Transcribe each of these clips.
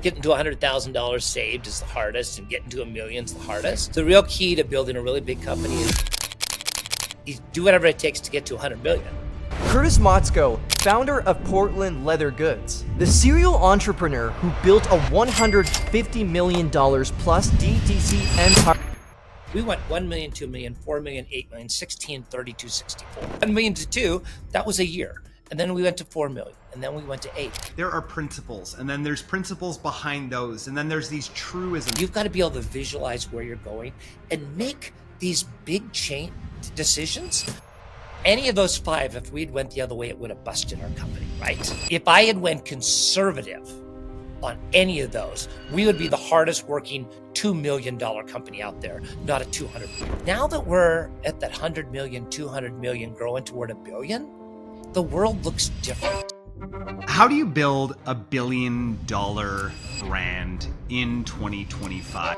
Getting to $100,000 saved is the hardest, and getting to $1 million is the hardest. The real key to building a really big company is do whatever it takes to get to 100 million. Curtis Matsko, founder of Portland Leather Goods, the serial entrepreneur who built a $150 million plus DTC empire. We went 1 million, 2 million, 4 million, 8 million, 16, 32, 64. 1 million to 2, that was a year. And then we went to 4 million, and then we went to 8. There are principles, and then there's principles behind those, and then there's these truisms. You've got to be able to visualize where you're going and make these big change decisions. Any of those 5, if we'd went the other way, it would have busted our company, right? If I had went conservative on any of those, we would be the hardest working $2 million company out there, not a 200 million. Now that we're at that 100 million, 200 million, growing toward $1 billion, the world looks different. How do you build $1 billion brand in 2025?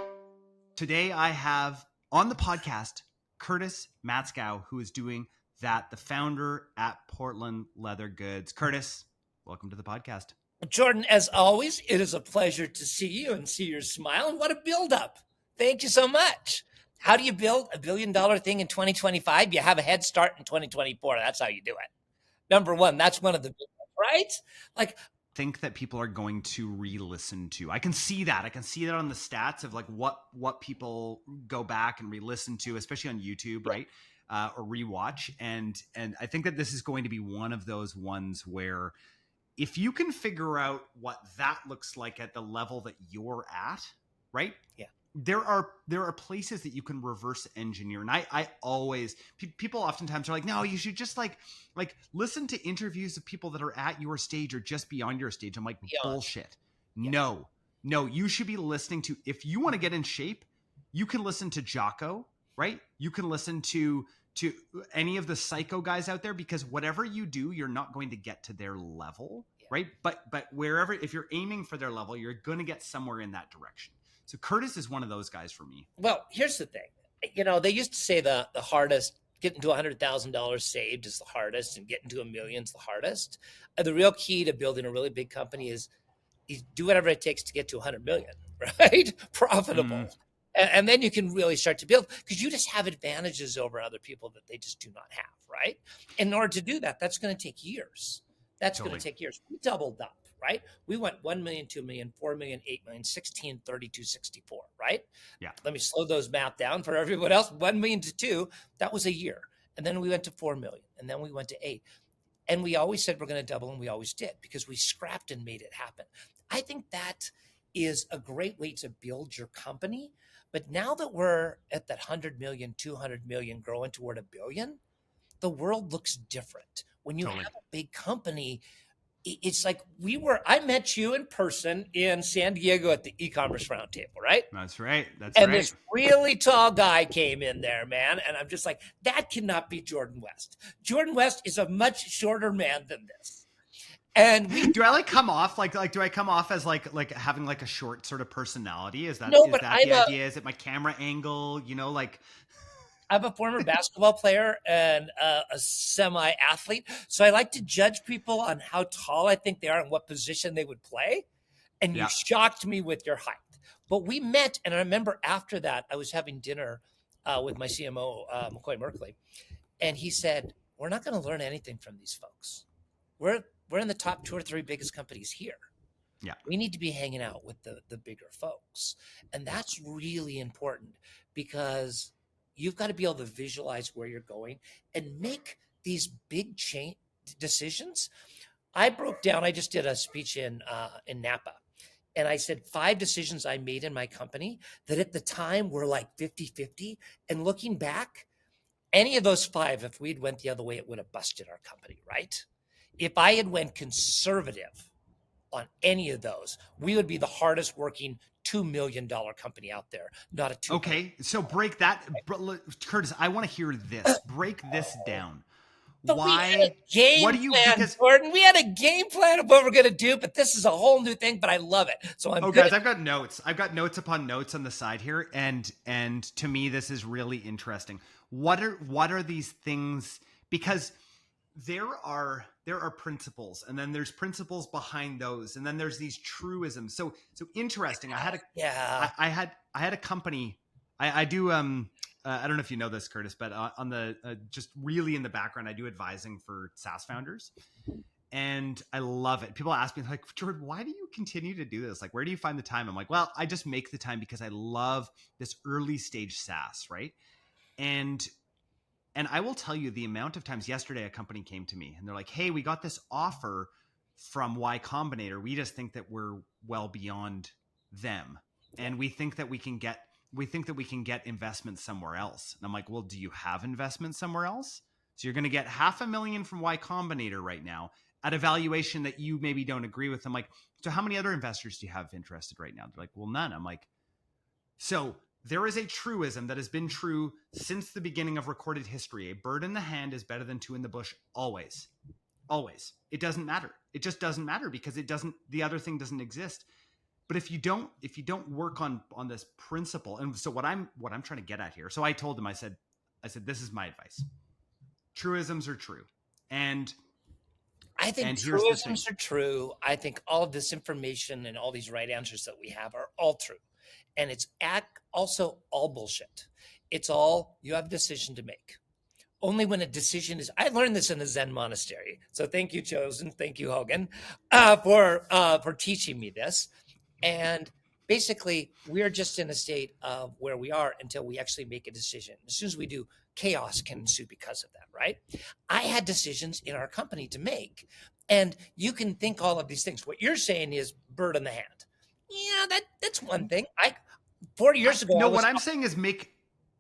Today I have on the podcast Curtis Matsko, who is doing that, the founder at Portland Leather Goods. Curtis, welcome to the podcast. Jordan, as always, it is a pleasure to see you and see your smile. And what a build-up. Thank you so much. How do you build $1 billion thing in 2025? You have a head start in 2024. That's how you do it. Number one, that's one of the big ones, right? Like, think that people are going to re-listen to. I can see that. I can see that on the stats of like what people go back and re-listen to, especially on YouTube, right? Or rewatch. And I think that this is going to be one of those ones where if you can figure out what that looks like at the level that you're at, right? Yeah. There are places that you can reverse engineer. And I always, people oftentimes are like, no, you should just like listen to interviews of people that are at your stage or just beyond your stage. I'm like, bullshit. Yeah. No, you should be listening to, if you want to get in shape, you can listen to Jocko, right? You can listen to any of the psycho guys out there, because whatever you do, you're not going to get to their level, right? But wherever, if you're aiming for their level, you're going to get somewhere in that direction. So Curtis is one of those guys for me. Well, here's the thing. You know, they used to say the hardest, getting to $100,000 saved is the hardest, and getting to $1 million is the hardest. The real key to building a really big company is do whatever it takes to get to 100 million, right? Profitable. Mm. And then you can really start to build, because you just have advantages over other people that they just do not have, right? In order to do that, that's going to take years. That's totally going to take years. We doubled up, right? We went 1 million, 2 million, 4 million, 8 million, 16, 32, 64, right? Yeah. Let me slow those math down for everyone else. 1 million to 2, that was a year. And then we went to 4 million, and then we went to 8. And we always said we're going to double, and we always did, because we scrapped and made it happen. I think that is a great way to build your company. But now that we're at that 100 million, 200 million, growing toward $1 billion, the world looks different. When you have a big company, it's like I met you in person in San Diego at the Ecommerce Roundtable, right? That's right. And this really tall guy came in there, man. And I'm just like, that cannot be Jordan West. Jordan West is a much shorter man than this. And do I come off do I come off as like having like a short sort of personality? Is that the idea? Is it my camera angle? You know, like I'm a former basketball player and a semi-athlete. So I like to judge people on how tall I think they are and what position they would play. And you shocked me with your height. But we met, and I remember after that, I was having dinner with my CMO, McCoy Merkley. And he said, we're not going to learn anything from these folks. We're in the top 2 or 3 biggest companies here. Yeah. We need to be hanging out with the bigger folks. And that's really important, because you've got to be able to visualize where you're going and make these big change decisions. I just did a speech in Napa, and I said 5 decisions I made in my company that at the time were like 50-50. And looking back, any of those 5, if we'd went the other way, it would have busted our company, right? If I had went conservative on any of those, we would be the hardest working $2 million company out there, not a 2. Okay, so break that, Curtis. I want to hear this. Break this down. But why? We had a game plan, Gordon. We had a game plan of what we're going to do, but this is a whole new thing. But I love it. So guys, I've got notes. I've got notes upon notes on the side here, and to me, this is really interesting. What are these things? Because there are principles, and then there's principles behind those, and then there's these truisms. So interesting. I had a company. I do I don't know if you know this, Curtis, but on the just really in the background, I do advising for SaaS founders, and I love it. People ask me like, Jordan, why do you continue to do this? Like, where do you find the time? I'm like, well, I just make the time because I love this early stage SaaS, right? And I will tell you the amount of times. Yesterday, a company came to me and they're like, hey, we got this offer from Y Combinator. We just think that we're well beyond them. And we think that we can get investment somewhere else. And I'm like, well, do you have investment somewhere else? So you're going to get $500,000 from Y Combinator right now at a valuation that you maybe don't agree with. I'm like, so how many other investors do you have interested right now? They're like, well, none. I'm like, so there is a truism that has been true since the beginning of recorded history. A bird in the hand is better than two in the bush. Always. Always. It doesn't matter. It just doesn't matter because the other thing doesn't exist. But if you don't work on this principle, and so what I'm trying to get at here. So I told them, I said, this is my advice. Truisms are true. And I think truisms are true. I think all of this information and all these right answers that we have are all true. And it's also all bullshit. It's all, you have a decision to make. Only when a decision is, I learned this in a Zen monastery. So thank you, Chosen. Thank you, Hogan, for teaching me this. And basically, we're just in a state of where we are until we actually make a decision. As soon as we do, chaos can ensue because of that, right? I had decisions in our company to make. And you can think all of these things. What you're saying is bird in the hand. Yeah, that's one thing. 4 years ago. No, what I'm saying is make.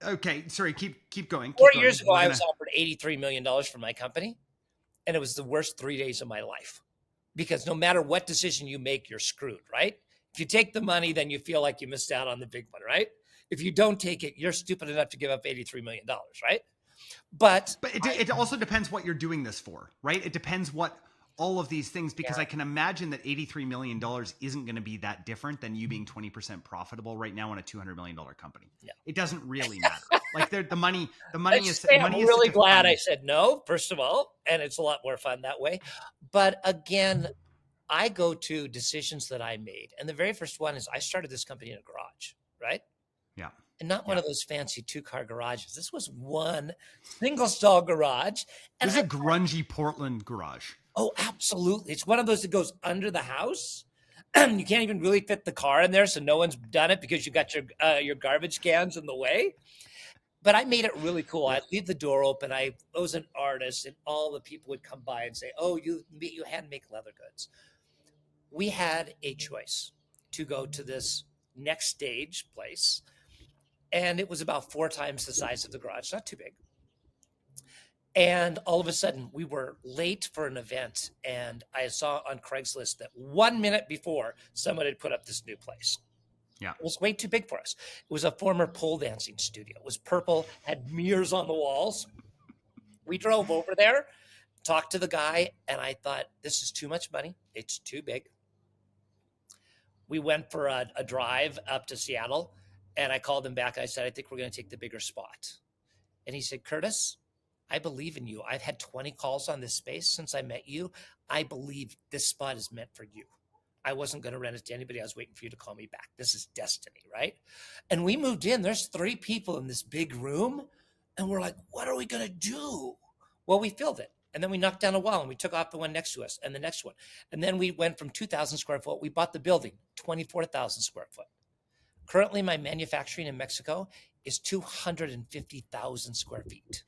Okay, sorry. Keep going. 4 years ago, I was offered $83 million for my company, and it was the worst 3 days of my life because no matter what decision you make, you're screwed, right? If you take the money, then you feel like you missed out on the big one, right? If you don't take it, you're stupid enough to give up $83 million, right? But it also depends what you're doing this for, right? It depends what all of these things, because I can imagine that $83 million isn't going to be that different than you being 20% profitable right now on a $200 million company. Yeah. It doesn't really matter. Like the money is. I'm really glad I said no, first of all, and it's a lot more fun that way. But again, I go to decisions that I made. And the very first one is I started this company in a garage, right? Yeah. And not one of those fancy 2-car garages. This was one single stall garage. And it was a grungy Portland garage. Oh, absolutely. It's one of those that goes under the house. You can't even really fit the car in there. So no one's done it because you got your garbage cans in the way. But I made it really cool. I'd leave the door open. I was an artist, and all the people would come by and say, oh, you hand make leather goods. We had a choice to go to this next stage place. And it was about 4 times the size of the garage, not too big. And all of a sudden, we were late for an event. And I saw on Craigslist that 1 minute before, someone had put up this new place. Yeah. It was way too big for us. It was a former pole dancing studio. It was purple, had mirrors on the walls. We drove over there, talked to the guy, and I thought, this is too much money. It's too big. We went for a drive up to Seattle, and I called him back. I said, I think we're going to take the bigger spot. And he said, Curtis, I believe in you. I've had 20 calls on this space since I met you. I believe this spot is meant for you. I wasn't going to rent it to anybody. I was waiting for you to call me back. This is destiny, right? And we moved in. There's 3 people in this big room. And we're like, what are we going to do? Well, we filled it. And then we knocked down a wall and we took off the one next to us and the next one. And then we went from 2,000 square foot. We bought the building, 24,000 square foot. Currently, my manufacturing in Mexico is 250,000 square feet.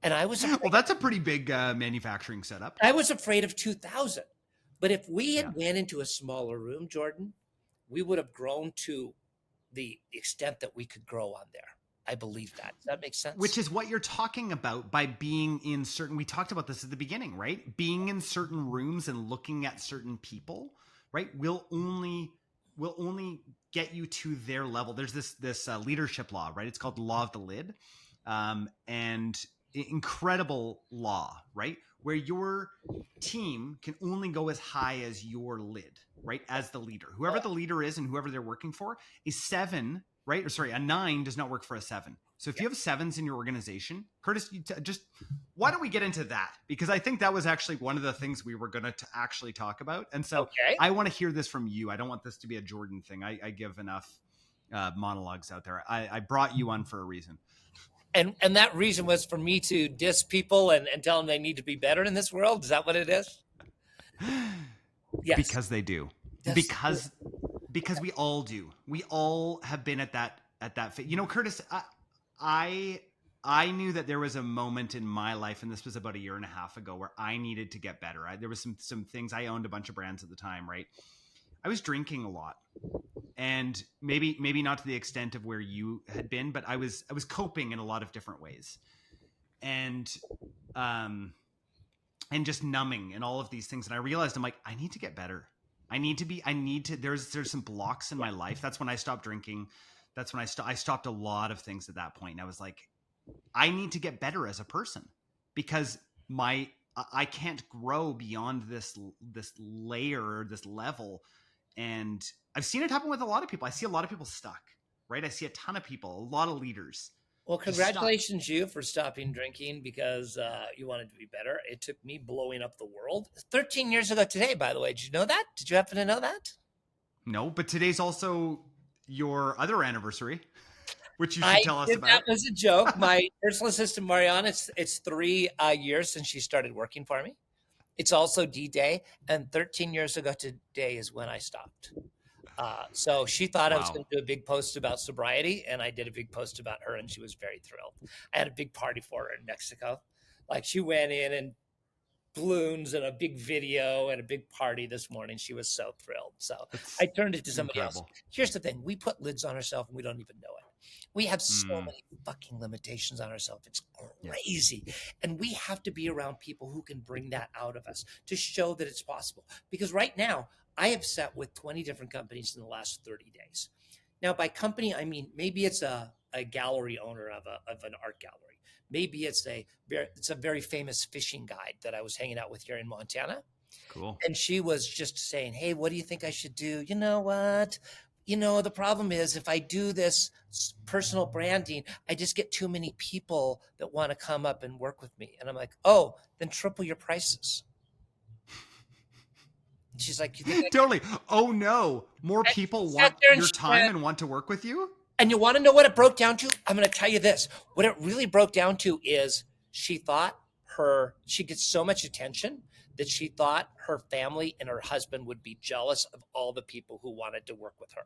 And I was well, that's a pretty big manufacturing setup. I was afraid of 2,000. But if we had went into a smaller room, Jordan, we would have grown to the extent that we could grow on there. I believe that. Does that make sense? Which is what you're talking about by being in certain, we talked about this at the beginning, right? Being in certain rooms and looking at certain people, right? Will only get you to their level. There's this leadership law, right? It's called the law of the lid. And incredible law, right? where your team can only go as high as your lid, right? As the leader, whoever the leader is and whoever they're working for, a 7, right? Or sorry, a 9 does not work for a 7. So if you have 7s in your organization, Curtis, just why don't we get into that? Because I think that was actually one of the things we were going to actually talk about. And so I want to hear this from you. I don't want this to be a Jordan thing. I give enough monologues out there. I brought you on for a reason. And that reason was for me to diss people and tell them they need to be better in this world. Is that what it is? Yes. Because they do. Because we all do. We all have been at that. You know, Curtis, I knew that there was a moment in my life, and this was about 1.5 years ago, where I needed to get better. There was some things. I owned a bunch of brands at the time, right? I was drinking a lot. And maybe not to the extent of where you had been, but I was coping in a lot of different ways, and just numbing and all of these things. And I realized, I'm like, I need to get better. There's some blocks in my life. That's when I stopped drinking. That's when I stopped a lot of things at that point. And I was like, I need to get better as a person, because I can't grow beyond this layer, this level. And I've seen it happen with a lot of people. I see a lot of people stuck, right? I see a ton of people, a lot of leaders. Well, congratulations you for stopping drinking because you wanted to be better. It took me blowing up the world 13 years ago today, by the way. Did you know that? Did you happen to know that? No, but today's also your other anniversary, which you should tell us about. That was a joke. My personal assistant, Marianne, it's 3 years since she started working for me. It's also D-Day, and 13 years ago today is when I stopped. So she thought I was going to do a big post about sobriety, and I did a big post about her, and she was very thrilled. I had a big party for her in Mexico. Like, she went in and balloons and a big video and a big party this morning. She was so thrilled. So I turned it to somebody else. Here's the thing. We put lids on ourselves, and we don't even know it. We have so many fucking limitations on ourselves. It's crazy. And we have to be around people who can bring that out of us to show that it's possible. Because right now, I have sat with 20 different companies in the last 30 days. Now, by company, I mean, maybe it's a gallery owner of an art gallery. Maybe it's a very famous fishing guide that I was hanging out with here in Montana. Cool. And she was just saying, hey, what do you think I should do? You know what? You know, the problem is if I do this personal branding, I just get too many people that want to come up and work with me. And I'm like, oh, then triple your prices. She's like, you think totally. Oh no, more people want your time and want to work with you? And you want to know what it broke down to? I'm going to tell you this. What it really broke down to is she thought she gets so much attention that she thought her family and her husband would be jealous of all the people who wanted to work with her.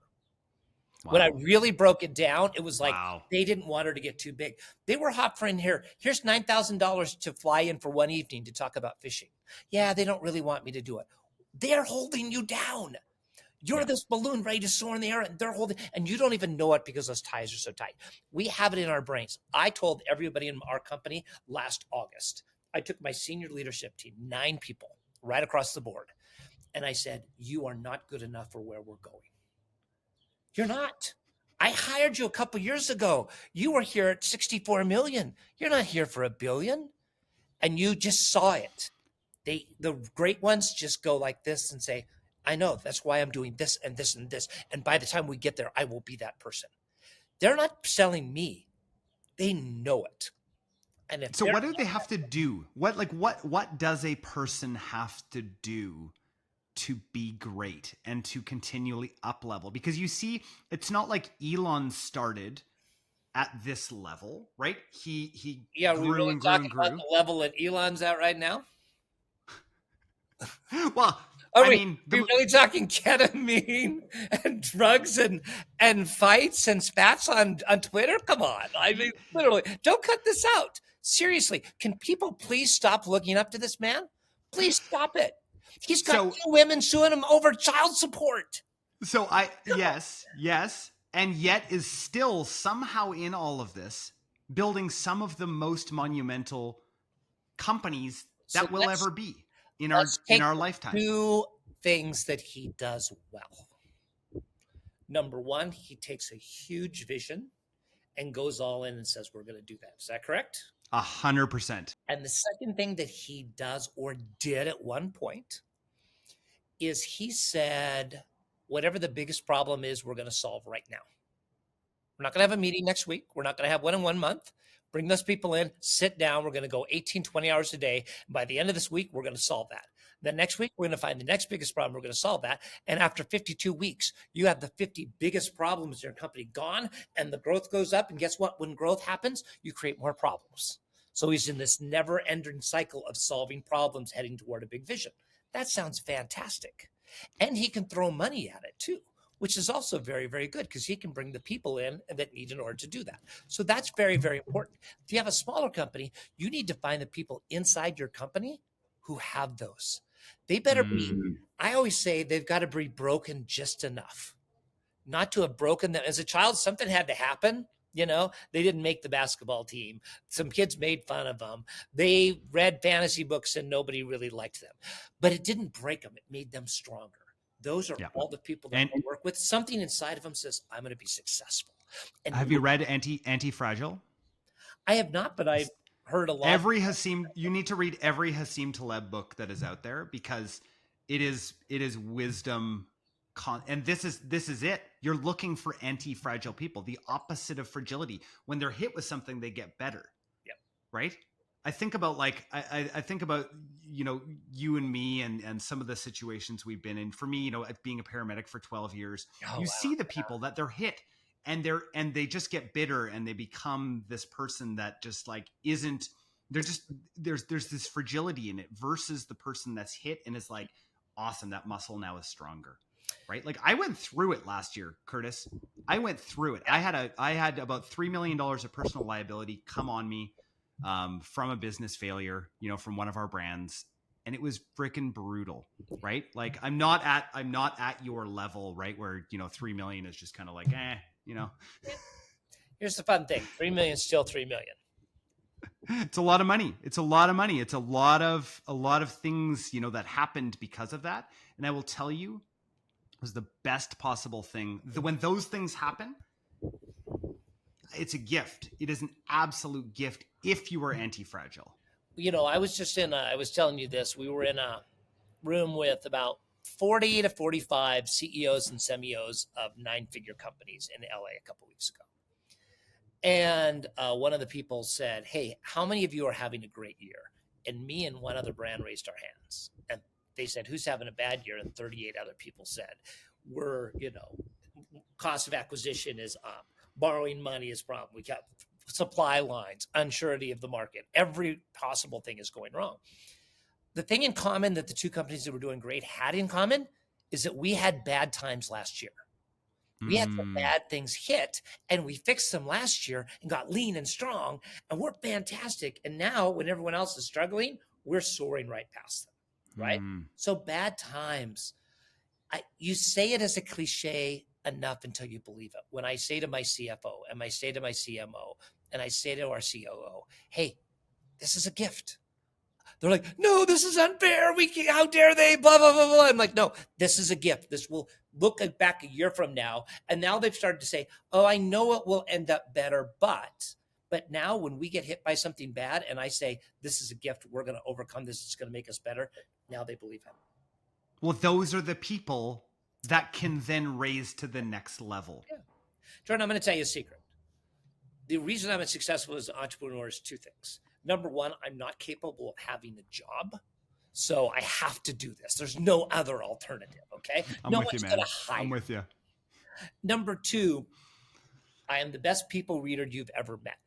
Wow. When I really broke it down, it was like they didn't want her to get too big. They were offering here, here's $9,000 to fly in for one evening to talk about fishing. Yeah, they don't really want me to do it. They're holding you down. You're this balloon ready to soar in the air, and they're holding, and you don't even know it because those ties are so tight. We have it in our brains. I told everybody in our company last August, I took my senior leadership team, 9 people, right across the board. And I said, you are not good enough for where we're going. You're not. I hired you a couple years ago. You were here at 64 million. You're not here for $1 billion. And you just saw it. The great ones just go like this and say, I know, that's why I'm doing this and this and this. And by the time we get there, I will be that person. They're not selling me. They know it. And so what do they have to do? What does a person have to do to be great and to continually up level? Because you see, it's not like Elon started at this level, right? He grew really and grew and grew. About the level that Elon's at right now? Well, we're really talking ketamine and drugs and fights and spats on Twitter? Come on. I mean, literally, don't cut this out. Seriously, can people please stop looking up to this man? Please stop it. He's got 2 women suing him over child support. So yes, and yet is still somehow in all of this building some of the most monumental companies that will ever be in our lifetime. 2 things that he does well. Number 1, he takes a huge vision and goes all in and says, we're going to do that. Is that correct? 100%. And the second thing that he does or did at one point is he said, whatever the biggest problem is, we're going to solve right now. We're not going to have a meeting next week. We're not going to have one in 1 month. Bring those people in, sit down. We're going to go 18, 20 hours a day. And by the end of this week, we're going to solve that. Then next week, we're going to find the next biggest problem. We're going to solve that. And after 52 weeks, you have the 50 biggest problems in your company gone, and the growth goes up. And guess what? When growth happens, you create more problems. So he's in this never ending cycle of solving problems, heading toward a big vision. That sounds fantastic. And he can throw money at it too, which is also very, very good because he can bring the people in that need in order to do that. So that's very, very important. If you have a smaller company, you need to find the people inside your company who have those. They better be, I always say they've got to be broken just enough. Not to have broken them. As a child, something had to happen. You know, they didn't make the basketball team. Some kids made fun of them. They read fantasy books and nobody really liked them. But it didn't break them. It made them stronger. Those are all the people that I work with. Something inside of them says, I'm going to be successful. And have you read Anti-Fragile? I have not, but I've heard a lot. You need to read every Hassim Taleb book that is out there because it is wisdom. And this is it. You're looking for anti-fragile people, the opposite of fragility. When they're hit with something, they get better. Yep. Right? I think about I think about, you know, you and me and some of the situations we've been in. For me, you know, being a paramedic for 12 years, see the people that they're hit and they just get bitter and they become this person that just like isn't, there's this fragility in it versus the person that's hit and is like, awesome, that muscle now is stronger. Right? Like I went through it last year, Curtis. I went through it. I had about $3 million of personal liability come on me from a business failure, you know, from one of our brands. And it was freaking brutal, right? Like I'm not at your level, right? Where, you know, 3 million is just kind of like, you know. Here's the fun thing. 3 million is still 3 million. It's a lot of money. It's a lot of money. It's a lot of things, you know, that happened because of that. And I will tell you, was the best possible thing. When those things happen, it's a gift. It is an absolute gift if you are anti-fragile. You know, I was telling you this. We were in a room with about 40 to 45 CEOs and CMOs of 9-figure companies in LA a couple weeks ago. And one of the people said, hey, how many of you are having a great year? And me and one other brand raised our hands. And they said, who's having a bad year? And 38 other people said, we're, you know, cost of acquisition is up. Borrowing money is a problem. We got supply lines, unsurety of the market. Every possible thing is going wrong. The thing in common that the two companies that were doing great had in common is that we had bad times last year. We had some bad things hit and we fixed them last year and got lean and strong and we're fantastic. And now when everyone else is struggling, we're soaring right past them. Right? So bad times, you say it as a cliche enough until you believe it. When I say to my CFO and I say to my CMO and I say to our COO, hey, this is a gift. They're like, no, this is unfair. How dare they? Blah, blah, blah, blah. I'm like, no, this is a gift. This will look back a year from now. And now they've started to say, oh, I know it will end up better, but now when we get hit by something bad and I say, this is a gift, we're going to overcome this, it's going to make us better. Now they believe it. Well, those are the people that can then raise to the next level. Yeah. Jordan, I'm going to tell you a secret. The reason I'm successful as an entrepreneur is two things. Number one, I'm not capable of having a job. So I have to do this. There's no other alternative. Okay. I'm with you, man. I'm with you. Number two, I am the best people reader you've ever met.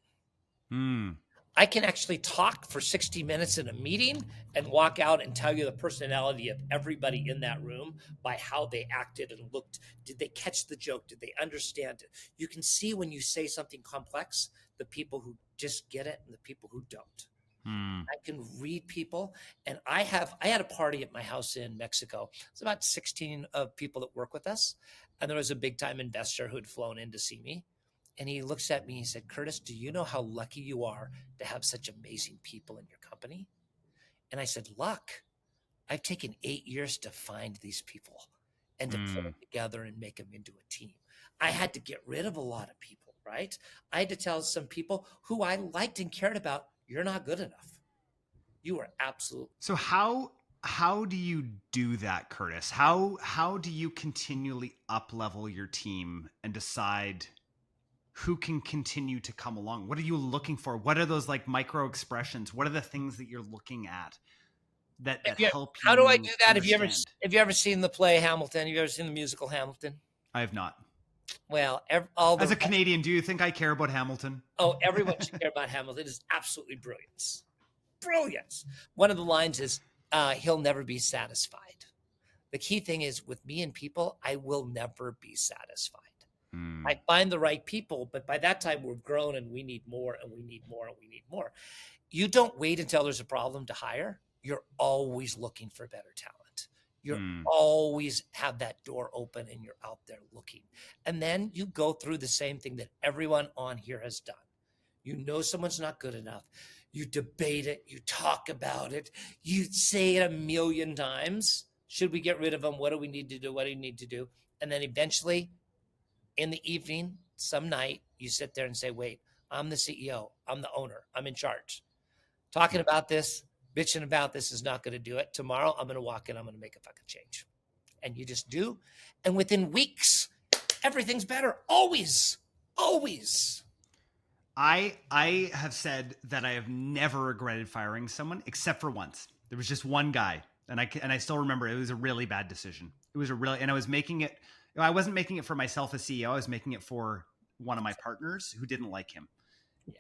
I can actually talk for 60 minutes in a meeting and walk out and tell you the personality of everybody in that room by how they acted and looked. Did they catch the joke? Did they understand it? You can see when you say something complex, the people who just get it and the people who don't. I can read people. And I had a party at my house in Mexico. It's about 16 of people that work with us. And there was a big time investor who had flown in to see me. And he looks at me and he said, Curtis, do you know how lucky you are to have such amazing people in your company? And I said, luck. I've taken 8 years to find these people and to put them together and make them into a team. I had to get rid of a lot of people, right? I had to tell some people who I liked and cared about, you're not good enough. You are absolutely. So how do you do that, Curtis? How do you continually up level your team and decide who can continue to come along? What are you looking for? What are those like micro expressions? What are the things that you're looking at that help How do I you do that? understand? Have you ever seen the play Hamilton? Have you ever seen the musical Hamilton? I have not. Well, all As the a Canadian, do you think I care about Hamilton? everyone should care about Hamilton. It's absolutely brilliant. Brilliance. One of the lines is, he'll never be satisfied. The key thing is with me and people, I will never be satisfied. I find the right people, but by that time we've grown and we need more and we need more and we need more. You don't wait until there's a problem to hire. You're always looking for better talent. You're always have that door open and you're out there looking. And then you go through the same thing that everyone on here has done. You know someone's not good enough. You debate it. You talk about it. You say it a million times. Should we get rid of them? What do we need to do? What do you need to do? And then eventually, in the evening, some night, you sit there and say, wait, I'm the CEO. I'm the owner. I'm in charge. Talking about this, bitching about this is not going to do it. Tomorrow, I'm going to walk in. I'm going to make a fucking change. And you just do. And within weeks, everything's better. Always. Always. I have said that I have never regretted firing someone except for once. There was just one guy, and I still remember it was a really bad decision. It was and I was making it. I wasn't making it for myself as CEO. I was making it for one of my partners who didn't like him,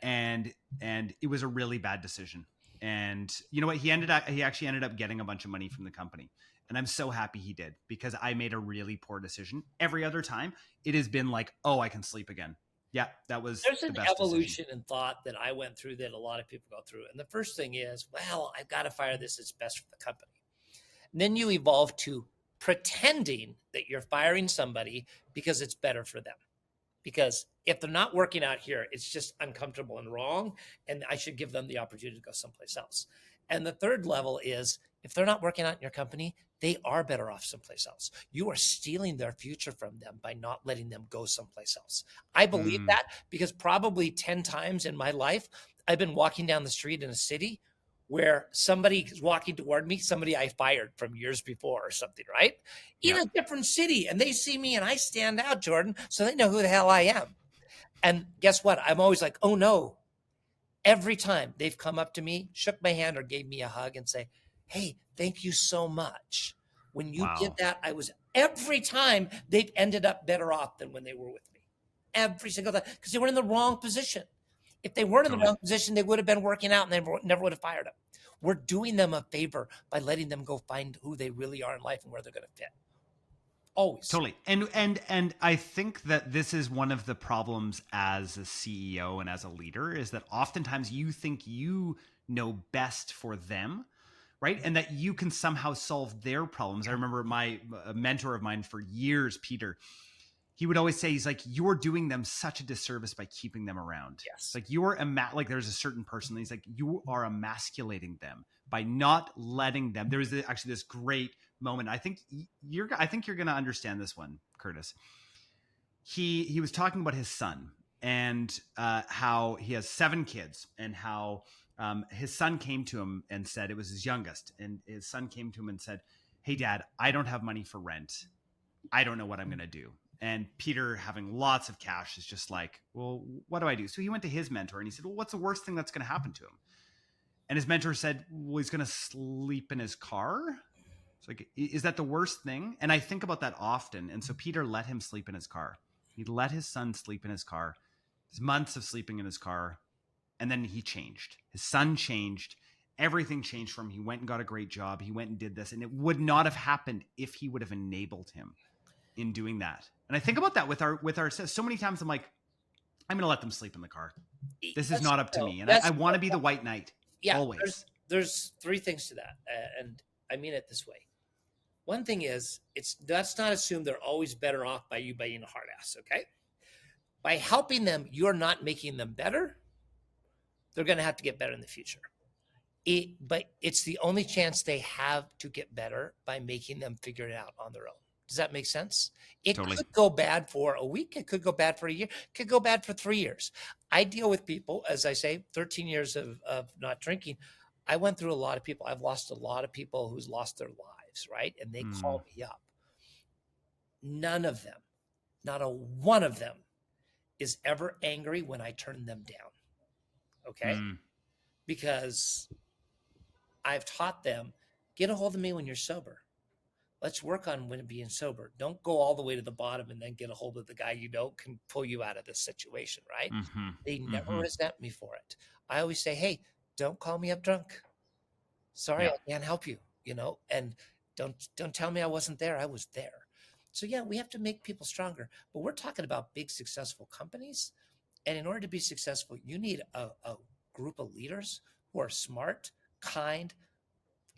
and it was a really bad decision. And you know what? He actually ended up getting a bunch of money from the company, and I'm so happy he did because I made a really poor decision. Every other time, it has been like, oh, I can sleep again. Yeah, that was There's the an best evolution decision. in thought that I went through that a lot of people go through. And the first thing is, well, I've got to fire this. It's best for the company. And then you evolve to pretending that you're firing somebody because it's better for them. Because if they're not working out here, it's just uncomfortable and wrong. And I should give them the opportunity to go someplace else. And the third level is if they're not working out in your company, they are better off someplace else. You are stealing their future from them by not letting them go someplace else. I believe that because probably 10 times in my life, I've been walking down the street in a city where somebody is walking toward me, somebody I fired from years before or something, right? In a different city. And they see me and I stand out, Jordan, so they know who the hell I am. And guess what? I'm always like, oh no. Every time they've come up to me, shook my hand or gave me a hug and say, hey, thank you so much. When you did that, every time they've ended up better off than when they were with me. Every single time, because they were in the wrong position. If they weren't in the wrong position, they would have been working out and they never would have fired them. We're doing them a favor by letting them go find who they really are in life and where they're going to fit. Always. Totally. And I think that this is one of the problems as a CEO and as a leader is that oftentimes you think you know best for them, right? And that you can somehow solve their problems. I remember a mentor of mine for years, Peter, he would always say, he's like, you're doing them such a disservice by keeping them around. Yes. Like like there's a certain person, he's like, you are emasculating them by not letting them. There's actually this great moment. I think you're going to understand this one, Curtis. He was talking about his son and how he has 7 kids and how his son came to him and said, it was his youngest. And his son came to him and said, hey dad, I don't have money for rent. I don't know what I'm going to do. And Peter, having lots of cash, is just like, well, what do I do? So he went to his mentor and he said, well, what's the worst thing that's going to happen to him? And his mentor said, well, he's going to sleep in his car. It's like, is that the worst thing? And I think about that often. And so Peter let him sleep in his car. He let his son sleep in his car. His months of sleeping in his car. And then he changed. His son changed. Everything changed for him. He went and got a great job. He went and did this. And it would not have happened if he would have enabled him in doing that. And I think about that with our so many times I'm like, I'm going to let them sleep in the car. This is not up to me. And I want to be the white knight. Yeah, always. There's 3 things to that. And I mean it this way. One thing is, let's not assume they're always better off by you being a hard ass, okay? By helping them, you're not making them better. They're going to have to get better in the future. But it's the only chance they have to get better by making them figure it out on their own. Does that make sense? It Totally. could go bad for a week. It could go bad for a year. It could go bad for 3 years. I deal with people, as I say, 13 years of not drinking. I went through a lot of people. I've lost a lot of people who's lost their lives, right? And they call me up. None of them, not a one of them, is ever angry when I turn them down. Okay? Because I've taught them, get a hold of me when you're sober. Let's work on when being sober. Don't go all the way to the bottom and then get a hold of the guy you know can pull you out of this situation, right? They never resent me for it. I always say, hey, don't call me up drunk. Sorry, Yeah. I can't help you, and don't tell me I wasn't there. I was there. So yeah, we have to make people stronger. But we're talking about big successful companies. And in order to be successful, you need a group of leaders who are smart, kind,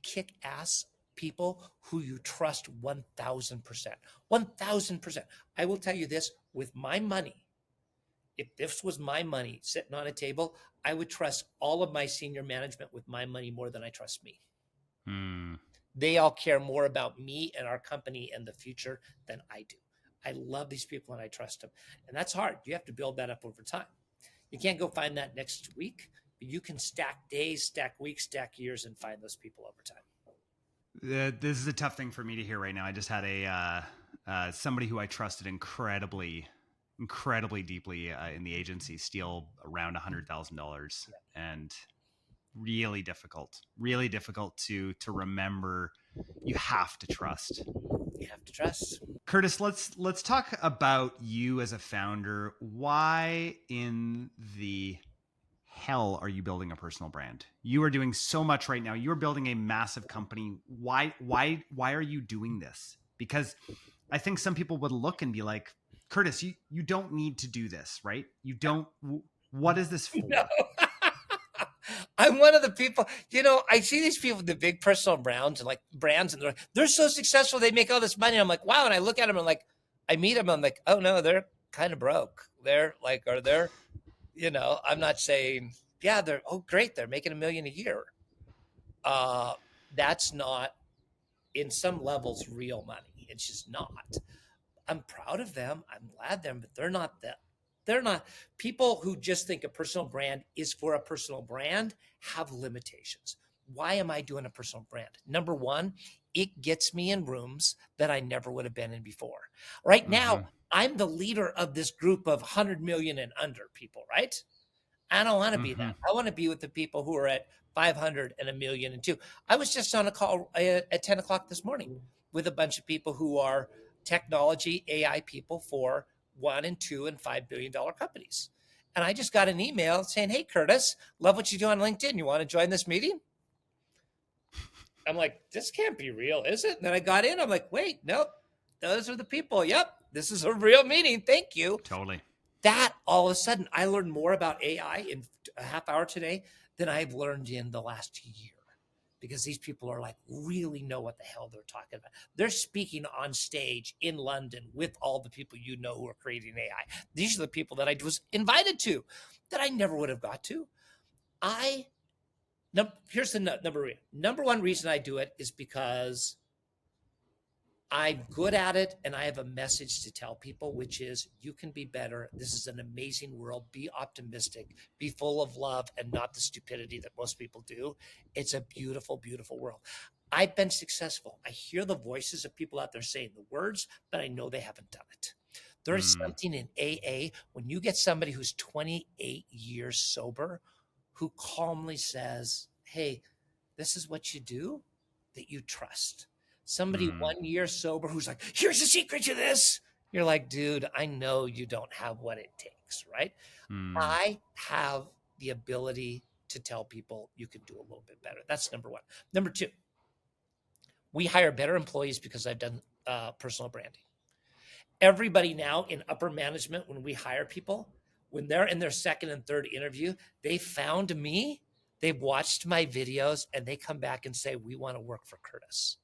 kick-ass people who you trust 1,000%. 1,000%. I will tell you this, with my money, if this was my money sitting on a table, I would trust all of my senior management with my money more than I trust me. They all care more about me and our company and the future than I do. I love these people and I trust them. And that's hard. You have to build that up over time. You can't go find that next week, but you can stack days, stack weeks, stack years, and find those people over time. This is a tough thing for me to hear right now. I just had somebody who I trusted incredibly deeply in the agency steal around $100,000, and really difficult to remember. You have to trust. You have to trust. Curtis, let's talk about you as a founder. Why in the hell are you building a personal brand? You are doing so much right now. You're building a massive company. Why are you doing this? Because I think some people would look and be like, Curtis, you don't need to do this, right? You don't. What is this for? No. I'm one of the people, I see these people with the big personal brands and they're so successful. They make all this money. I'm like, wow. And I look at them and I meet them. I'm like, oh no, they're kind of broke. They're like, I'm not saying, yeah, great. They're making $1 million a year. That's not, in some levels, real money. It's just not. I'm proud of them. I'm glad them, but they're not that. They're not. People who just think a personal brand is for a personal brand have limitations. Why am I doing a personal brand? Number one, it gets me in rooms that I never would have been in before. Right now, I'm the leader of this group of 100 million and under people, right? I don't want to be that. I want to be with the people who are at 500 and $1 million and $2 million. I was just on a call at 10 o'clock this morning with a bunch of people who are technology AI people for $1 and $2 and $5 billion companies. And I just got an email saying, hey, Curtis, love what you do on LinkedIn. You want to join this meeting? I'm like, this can't be real, is it? And then I got in. I'm like, wait, nope. Those are the people. Yep. This is a real meeting. Thank you. Totally. That all of a sudden, I learned more about AI in a half hour today than I've learned in the last year. Because these people are really know what the hell they're talking about. They're speaking on stage in London with all the people who are creating AI. These are the people that I was invited to that I never would have got to. Here's the number one reason I do it is because I'm good at it and I have a message to tell people, which is you can be better. This is an amazing world. Be optimistic, be full of love and not the stupidity that most people do. It's a beautiful, beautiful world. I've been successful. I hear the voices of people out there saying the words, but I know they haven't done it. There's something in AA when you get somebody who's 28 years sober who calmly says, hey, this is what you do, that you trust. Somebody 1 year sober who's like, here's the secret to this. You're like, dude, I know you don't have what it takes, right? I have the ability to tell people you can do a little bit better. That's number one. Number two, we hire better employees because I've done personal branding. Everybody now in upper management, when we hire people, when they're in their second and third interview, they found me, they've watched my videos, and they come back and say, we want to work for Curtis.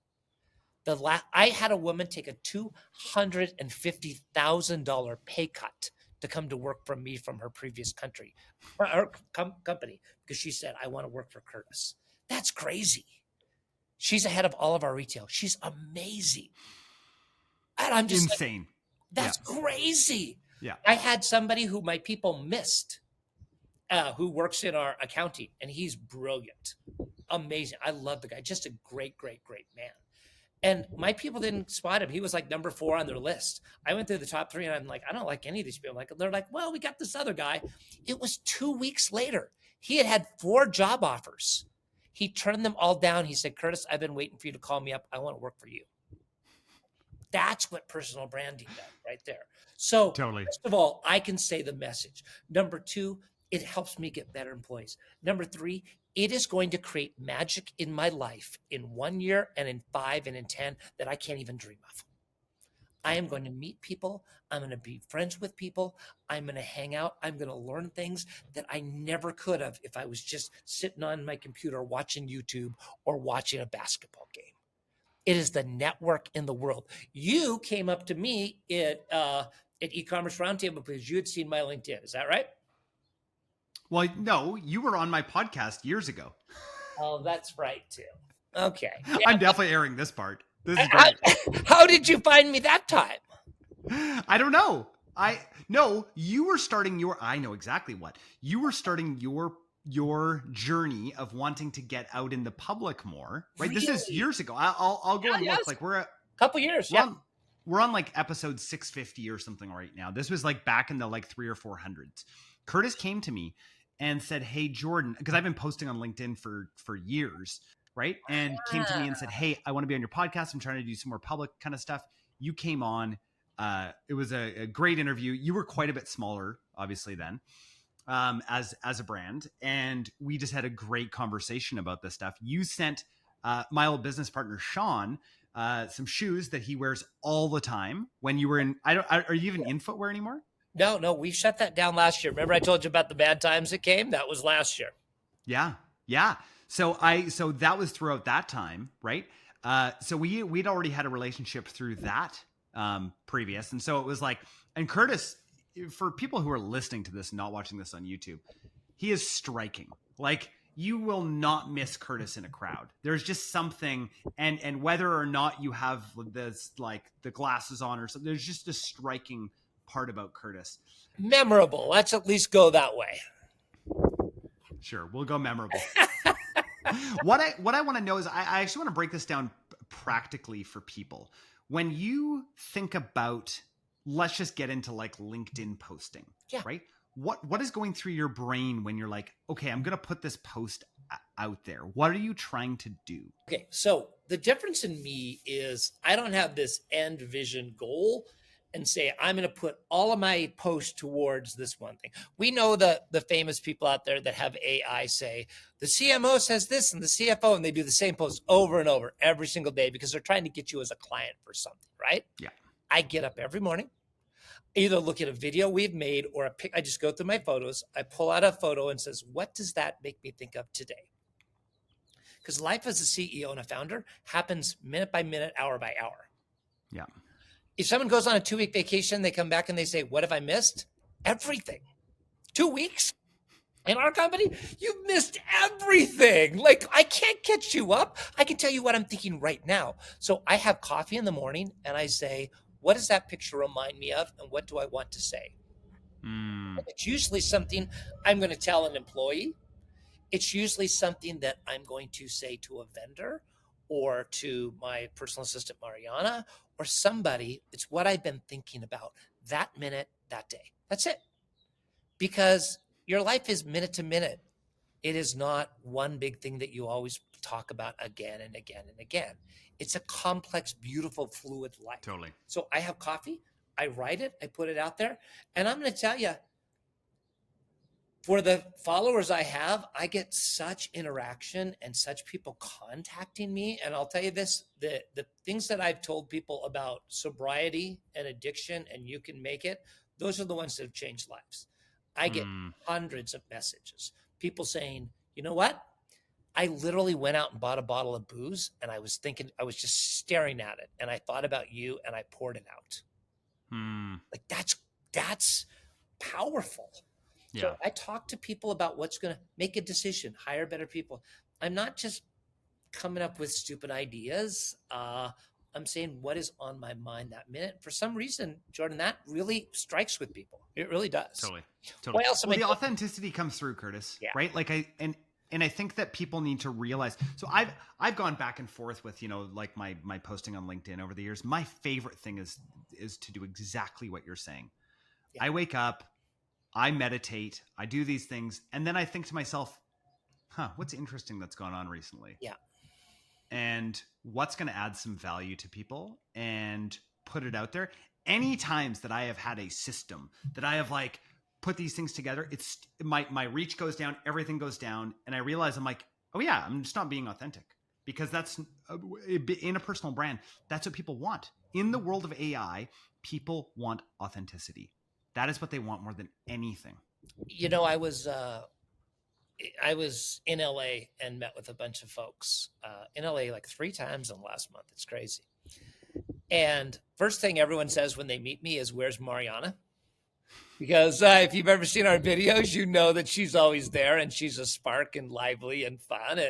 I had a woman take a $250,000 pay cut to come to work for me from her previous company, because she said, I want to work for Curtis. That's crazy. She's ahead of all of our retail. She's amazing. And I'm just like, Insane. that's crazy. Yeah. I had somebody who my people missed, who works in our accounting, and he's brilliant, amazing. I love the guy, just a great, great, great man. And my people didn't spot him. He was like number 4 on their list. I went through the top 3 and I'm like, I don't like any of these people. Like, they're like, well, we got this other guy. It was 2 weeks later. He had 4 job offers. He turned them all down. He said, Curtis, I've been waiting for you to call me up. I want to work for you. That's what personal branding does right there. So Totally. first of all, I can say the message. Number 2, it helps me get better employees. Number 3, it is going to create magic in my life in 1 year and in 5 and in 10 that I can't even dream of. I am going to meet people. I'm going to be friends with people. I'm going to hang out. I'm going to learn things that I never could have if I was just sitting on my computer watching YouTube or watching a basketball game. It is the network in the world. You came up to me at Ecommerce Roundtable because you had seen my LinkedIn. Is that right? Well, no, you were on my podcast years ago. Oh, that's right too. Okay. Yeah. I'm definitely airing this part. This is great. How did you find me that time? I don't know. You were starting I know exactly what. You were starting your journey of wanting to get out in the public more, right? Really? This is years ago. I'll go and look. Like we're a couple years. We're on like episode 650 or something right now. This was like back in the like 300 or 400s. Curtis came to me and said, hey, Jordan, because I've been posting on LinkedIn for years, right? And came to me and said, hey, I want to be on your podcast. I'm trying to do some more public kind of stuff. You came on. It was a great interview. You were quite a bit smaller, obviously, then, as a brand. And we just had a great conversation about this stuff. You sent my old business partner, Sean, some shoes that he wears all the time when you were in, are you even in footwear anymore? No, we shut that down last year. Remember I told you about the bad times that came? That was last year. Yeah. So that was throughout that time, right? So we'd already had a relationship through that previous. And so it was like, and Curtis, for people who are listening to this, not watching this on YouTube, he is striking. Like you will not miss Curtis in a crowd. There's just something, and whether or not you have this, like the glasses on or something, there's just a striking part about Curtis. Memorable. Let's at least go that way. Sure, we'll go memorable. What I want to know is I actually want to break this down practically for people. When you think about, let's just get into like LinkedIn posting, right? What is going through your brain when you're like, okay, I'm going to put this post out there? What are you trying to do? Okay, so the difference in me is I don't have this end vision goal and say, I'm going to put all of my posts towards this one thing. We know the famous people out there that have AI say, the CMO says this and the CFO, and they do the same post over and over every single day because they're trying to get you as a client for something, right? Yeah. I get up every morning, either look at a video we've made or a pic. I just go through my photos. I pull out a photo and says, what does that make me think of today? Because life as a CEO and a founder happens minute by minute, hour by hour. Yeah. If someone goes on a 2-week vacation, they come back and they say, what have I missed? Everything. 2 weeks in our company, you've missed everything. Like, I can't catch you up. I can tell you what I'm thinking right now. So I have coffee in the morning and I say, what does that picture remind me of? And what do I want to say? It's usually something I'm going to tell an employee. It's usually something that I'm going to say to a vendor or to my personal assistant, Mariana, or somebody. It's what I've been thinking about that minute, that day. That's it. Because your life is minute to minute. It is not one big thing that you always talk about again and again and again. It's a complex, beautiful, fluid life. Totally. So I have coffee, I write it, I put it out there, and I'm going to tell you, for the followers I have, I get such interaction and such people contacting me. And I'll tell you this, the things that I've told people about sobriety and addiction and you can make it, those are the ones that have changed lives. I get hundreds of messages, people saying, you know what? I literally went out and bought a bottle of booze and I was just staring at it. And I thought about you and I poured it out. Like that's powerful. Yeah. So I talk to people about what's going to make a decision, hire better people. I'm not just coming up with stupid ideas. I'm saying what is on my mind that minute. For some reason, Jordan, that really strikes with people. It really does. Totally. Why else am Well, I the doing? authenticity comes through, Curtis, Yeah. right? Like and I think that people need to realize. So I've gone back and forth with, like my posting on LinkedIn over the years. My favorite thing is to do exactly what you're saying. Yeah. I wake up, I meditate, I do these things, and then I think to myself, what's interesting that's gone on recently? Yeah. And what's going to add some value to people and put it out there. Any times that I have had a system that I have like put these things together, it's my reach goes down, everything goes down. And I realize I'm like, oh yeah, I'm just not being authentic, because that's in a personal brand. That's what people want. In the world of AI, people want authenticity. That is what they want more than anything. I was in LA and met with a bunch of folks in LA like 3 times in the last month. It's crazy. And first thing everyone says when they meet me is, "Where's Mariana?" Because if you've ever seen our videos, you know that she's always there, and she's a spark and lively and fun,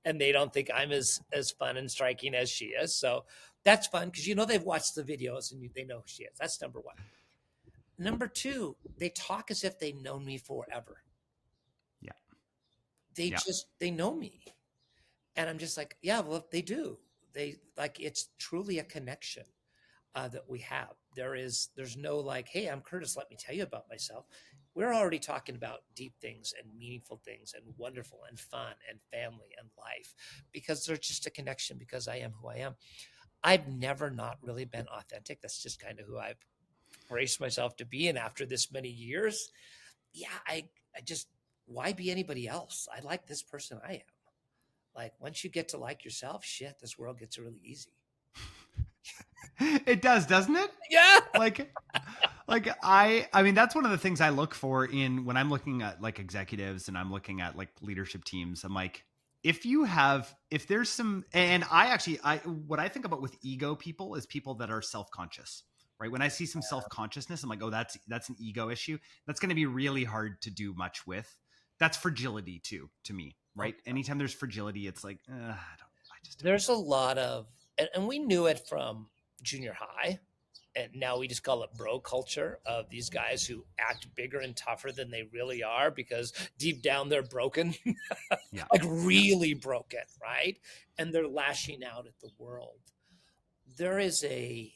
and they don't think I'm as fun and striking as she is. So that's fun, because they've watched the videos and they know who she is. That's number one. Number two, they talk as if they've known me forever. Yeah. They know me. And I'm just like, yeah, well, they do. It's truly a connection that we have. There's no like, hey, I'm Curtis, let me tell you about myself. We're already talking about deep things and meaningful things and wonderful and fun and family and life, because there's just a connection, because I am who I am. I've never not really been authentic. That's just kind of who I've braced myself to be. And after this many years, yeah, I just, why be anybody else? I like this person I am. Like, once you get to like yourself, shit, this world gets really easy. It does, doesn't it? Yeah. Like I mean, that's one of the things I look for when I'm looking at like executives and I'm looking at like leadership teams. I'm like, if there's some, and what I think about with ego people is people that are self-conscious, right? When I see some self-consciousness, I'm like, oh, that's an ego issue. That's going to be really hard to do much with. That's fragility too, to me, right? Okay. Anytime there's fragility, it's like, there's a lot of, and we knew it from junior high, and now we just call it bro culture, of these guys who act bigger and tougher than they really are, because deep down they're broken. Yeah. Like really broken, right? And they're lashing out at the world. The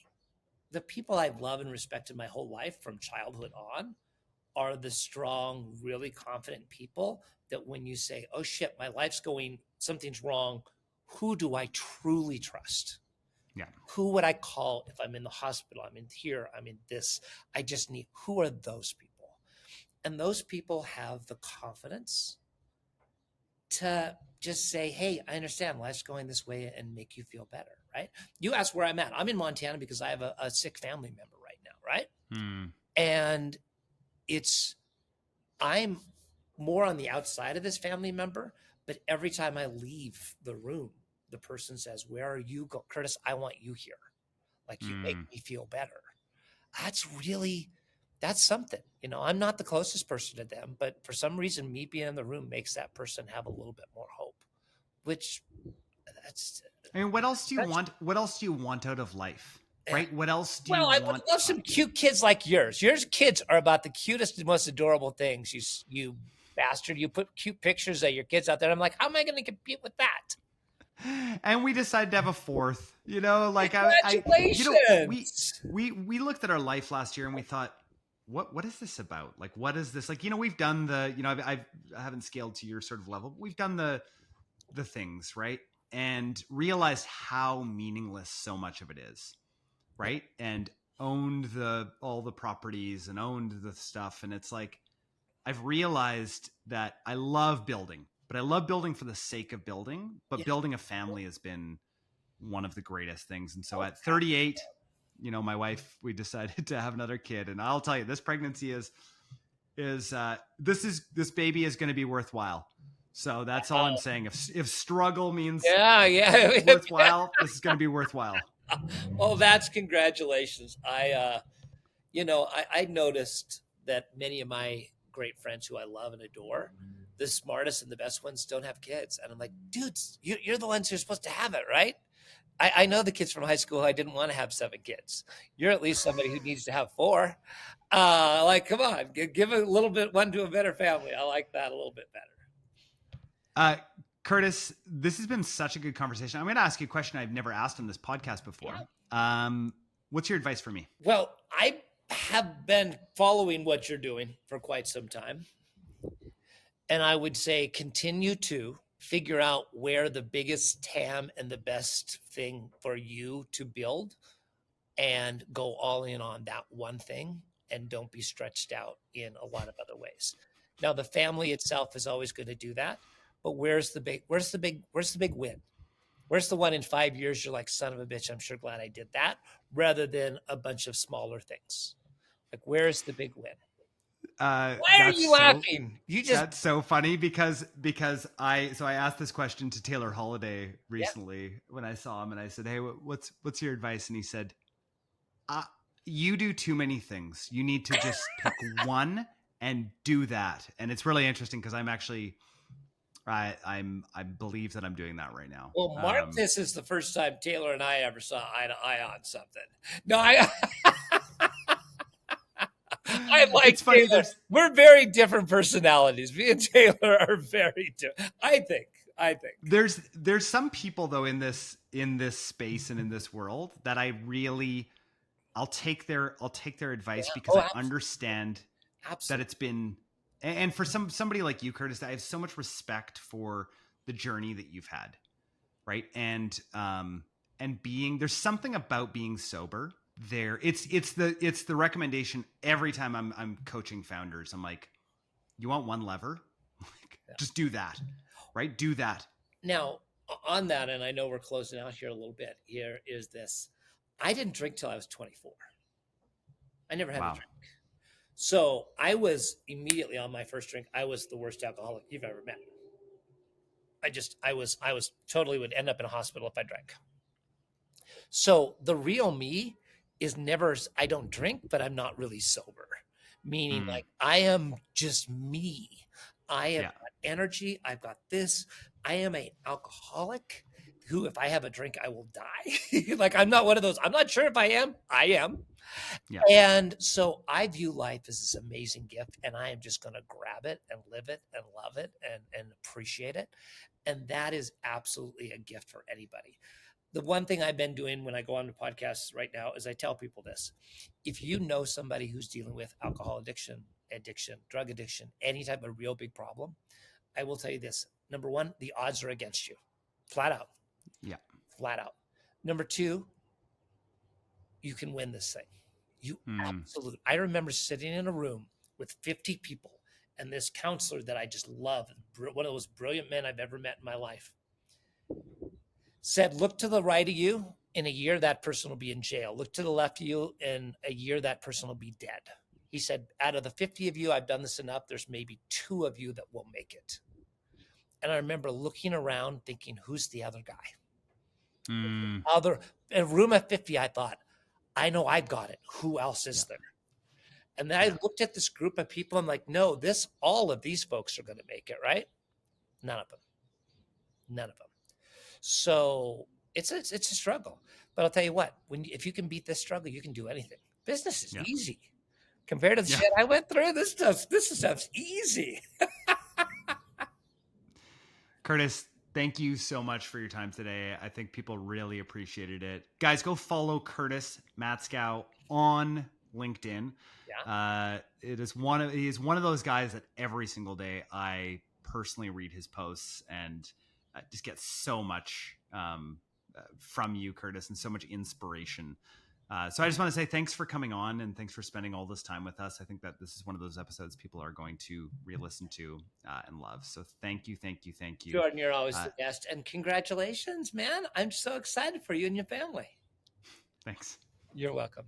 people I've loved and respected my whole life from childhood on are the strong, really confident people that when you say, oh shit, my life's something's wrong, who do I truly trust? Yeah. Who would I call if I'm in the hospital? I'm in here, I'm in this. Who are those people? And those people have the confidence to just say, hey, I understand life's going this way, and make you feel better, right? You asked where I'm at. I'm in Montana because I have a sick family member right now, right? And I'm more on the outside of this family member, but every time I leave the room, the person says, where are you going? Curtis, I want you here. Like, you make me feel better. That's something. I'm not the closest person to them, but for some reason, me being in the room makes that person have a little bit more hope, I mean, what else do you want? What else do you want out of life? Right? What else do you want? Well, I would love some cute kids like yours. Yours kids are about the cutest and most adorable things. You bastard. You put cute pictures of your kids out there. I'm like, how am I going to compete with that? And we decided to have a fourth, like congratulations. We looked at our life last year and we thought, what is this about? Like, what is this? Like, we've done I haven't scaled to your sort of level, but we've done the things, right? And realized how meaningless so much of it is, right? And owned all the properties and owned the stuff. And it's like, I've realized that I love building, but I love building for the sake of building. But building a family has been one of the greatest things. And so at 38, my wife, we decided to have another kid. And I'll tell you, this pregnancy this baby is going to be worthwhile. So that's all I'm saying. If struggle means worthwhile, this is going to be worthwhile. Well, that's congratulations. I noticed that many of my great friends who I love and adore, the smartest and the best ones, don't have kids. And I'm like, dudes, you're the ones who are supposed to have it, right? I know the kids from high school. I didn't want to have 7 kids. You're at least somebody who needs to have 4. Like, come on, give a little bit one to a better family. I like that a little bit better. Curtis, this has been such a good conversation. I'm going to ask you a question I've never asked on this podcast before. Yeah. What's your advice for me? Well, I have been following what you're doing for quite some time. And I would say continue to figure out where the biggest TAM and the best thing for you to build, and go all in on that one thing, and don't be stretched out in a lot of other ways. Now, the family itself is always going to do that, but where's the big win? Where's the one in 5 years you're like, son of a bitch, I'm sure glad I did that, rather than a bunch of smaller things? Like, where's the big win? Why are you laughing? That's so funny because I asked this question to Taylor Holiday recently when I saw him, and I said, hey, what's your advice? And he said, you do too many things. You need to just pick one and do that. And it's really interesting because I'm actually, I believe that I'm doing that right now. Well, Mark, this is the first time Taylor and I ever saw eye to eye on something. No, I like it's funny, Taylor. We're very different personalities. Me and Taylor are very different. I think there's some people though in this space and in this world that I really, I'll take their advice because I understand that it's been, and for somebody like you, Curtis, I have so much respect for the journey that you've had, right? And there's something about being sober. It's the recommendation every time I'm coaching founders. I'm like, you want one lever? Just do that, right? Do that. Now, on that, and I know we're closing out here a little bit, here is this. I didn't drink till I was 24. I never had a drink. So I was immediately on my first drink. I was the worst alcoholic you've ever met. I was totally would end up in a hospital if I drank. So the real me is never, I don't drink, but I'm not really sober. Meaning like I am just me. I have got energy. I've got this. I am an alcoholic who, if I have a drink, I will die. Like, I'm not one of those. I'm not sure if I am. I am. Yeah. And so I view life as this amazing gift, and I am just going to grab it and live it and love it and appreciate it. And that is absolutely a gift for anybody. The one thing I've been doing when I go on to podcasts right now is I tell people this. If you know somebody who's dealing with alcohol addiction, drug addiction, any type of real big problem, I will tell you this. Number one, the odds are against you. Flat out. Yeah. Flat out. Number two, you can win this thing. You absolutely. I remember sitting in a room with 50 people and this counselor that I just love, one of those brilliant men I've ever met in my life, said, look to the right of you. In a year, that person will be in jail. Look to the left of you. In a year, that person will be dead. He said, out of the 50 of you, I've done this enough. There's maybe 2 of you that will make it. And I remember looking around thinking, who's the other guy? In a room at 50, I thought, I know I got it. Who else is there? And then I looked at this group of people. I'm like, no, all of these folks are going to make it, right? None of them. So it's a struggle. But I'll tell you what, if you can beat this struggle, you can do anything. Business is easy. Compared to the shit I went through, this stuff's easy. Curtis, thank you so much for your time today. I think people really appreciated it. Guys, go follow Curtis Matsko on LinkedIn. Yeah. He is one of those guys that every single day I personally read his posts and just get so much from you, Curtis, and so much inspiration. So I just want to say thanks for coming on and thanks for spending all this time with us. I think that this is one of those episodes people are going to re-listen to and love. So thank you. Jordan, you're always the best. And congratulations, man. I'm so excited for you and your family. Thanks. You're welcome.